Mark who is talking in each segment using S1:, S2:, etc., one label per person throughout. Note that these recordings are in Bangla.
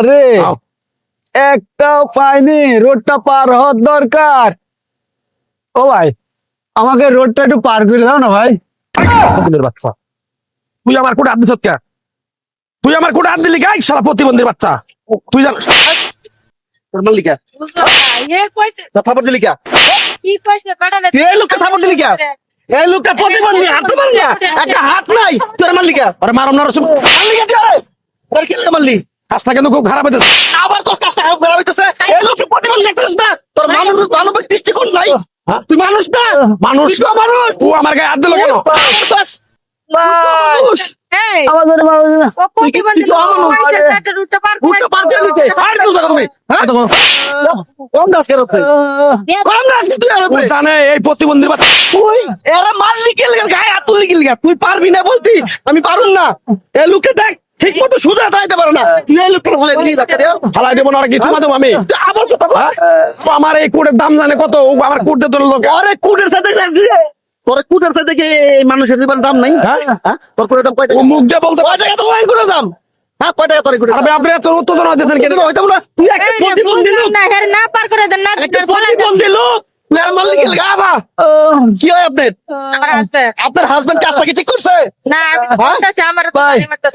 S1: রে একটাও পাইনি, রোডটা পার হওয়ার দরকার। ও ভাই, আমাকে রোডটা একটু পার করে দাও না ভাই।
S2: বাচ্চা, তুই আমার কোটে হাত দিস কে? তুই আমার কোটে হাত দিলি গাই শালা প্রতিবন্ধীর বাচ্চা। তুই জান তোর মাল লিখা থাপড় দিলি কে? এই লোকটা থাপড় দিলি কে? এই লোকটা প্রতিবন্ধী, হাঁটতে পারে না, একটা হাত নাই, তোর মাল লিখা? আরে মারম না রসুন মাল লিখা তুই। আরে কি লিখা মারলি? কাজটা কিন্তু খুব খারাপ হইতেছে। আবার কাজটা খুব খারাপ হইতেছে। এই লোকটা প্রতিবন্ধী দেখতেছিস না? তোর মানবিক দৃষ্টিকোণ নাই। তুই মানুষ না? মানুষ তো মানুষ। ও আমার গায়ে হাত দিল কেন? বাস মানুষ।
S1: আমার ধরে মারো না।
S2: জানে এই প্রতিবন্ধী তুই পারবি না বলতি, আমি পারুম না। এই লোককে দেখ ঠিক মতো সুদা দাঁড়াইতে পারে না। তুই এই লোকটা ফালাই দেবো না, আর কিছু মাধ্যম আমি আবার কথা আমার এই কোটের দাম জানে কত? ও আমার কোটে তোর লোক, আরে কোটের সাথে তোর কুটের সাথে কি মানুষের জীবন দাম নাই? হ্যাঁ তোর কুটের দাম কয় টাকা? মুখ দিয়ে বলতে কয় টাকা তোমার কুটের দাম? হ্যাঁ কয় টাকা তোর কুটের? আরে আপনি এত উত্তেজনা হইতেছেন কেন? হইতাম না, তুই একটা প্রতিবন্ধী লোক না, হের না পার করে দেন না, একটা প্রতিবন্ধী লোক তুই আর মালিক গাবা। কি হয় আপনার? আমার হাজবেন্ড। আপনার হাজবেন্ড কাজটা কি ঠিক করছে? না আমি তো বলতাছি আমার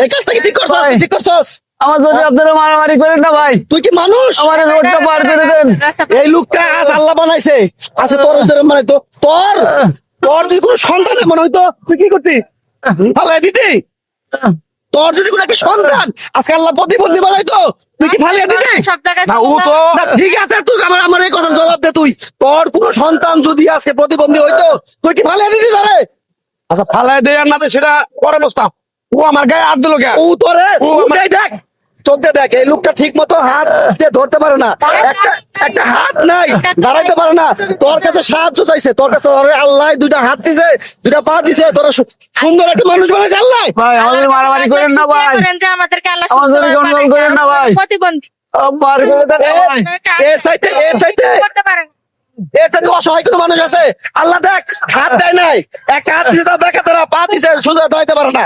S2: এই কাজটা কি ঠিক করছস? ঠিক করছস?
S1: আমার জন্য আপনারা মারামারি করেন না ভাই।
S2: তুই কি মানুষ?
S1: আমার রোডটা পার করে দেন।
S2: এই লোকটা আজ আল্লাহ বানাইছে, আচ্ছা তোর মানে তো তোর যদি কোনো সন্তান মনে হইতো তুই কি করতি? ফালাই দিতি? তোর যদি কোনো একটা সন্তান আজকে আল্লাহ প্রতিবন্ধী বানাইতো তুই কি ফালিয়ে দিতি? না ও তো ঠিক আছে, তুই আমার এই কথার জবাব দে। তুই তোর কোনো সন্তান যদি আজকে প্রতিবন্ধী হইতো তুই কি ফালিয়ে দিতি তারে? আচ্ছা ফালাই দে আর না দে সেটা পরে বসতাম। ও আমার গায়ে হাত দিল কে? ও তোরে দেখ চোখে দেখ, এই লোকটা ঠিক মতো হাত দিয়ে ধরতে পারে না, একটা হাত নাই, দাঁড়াইতে পারে না। তোর কাছে সাহায্য চাইছে, তোর কাছে আল্লাহ দুইটা হাত দিছে, দুইটা পা দিছে, তোর সুন্দর একটা মানুষ বানাইছে আল্লাহ।
S1: ভাই আমাদের মারামারি করেন না ভাই, আমাদের গন্ডগোল করেন না ভাই। মার করে দেন ভাই।
S2: এর সাইতে অসহায় কোনো মানুষ আছে? আল্লাহ দেখ হাত দেয় নাই, একটা হাত দিছে, তার বেকা তারা পা দিছে, সোজা দাঁড়াইতে পারে না।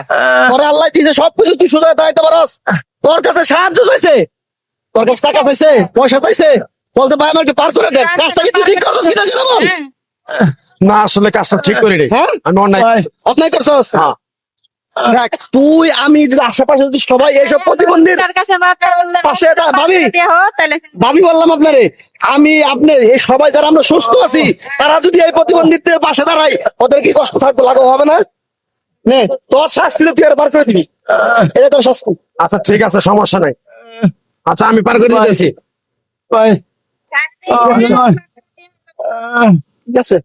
S2: তোর আল্লাহ দিছে সবকিছু, তুই সোজা দাঁড়াইতে পারস। তোর কাছে সাহায্য চাইছে, তোর কাছে টাকা চাইছে, পয়সা চাইছে, বলতে ভাই আমাকে পার করে দেন। কাজটা কি তুই ঠিক করছিস কিনা জানা বল? না আসলে কাজটা ঠিক করে নি। হ্যাঁ অন্যায় করছস। দেখ তুই আমি যদি আশেপাশে যদি সবাই এইসব প্রতিবন্ধীর পাশে ভাবি বললাম আপনারে, আমি আপনি এই সবাই যারা আমরা সুস্থ আছি তারা যদি এই প্রতিবন্ধীদের পাশে দাঁড়াই ওদের কি কষ্ট থাকবে, লাঘব হবে না? নে তোর শাস্তি তুই আর বার করে দিবি, এটা তোর শাস্তি। আচ্ছা ঠিক আছে সমস্যা নাই, আচ্ছা আমি পার করে দিতেছি
S1: ভাই
S2: ঠিক আছে।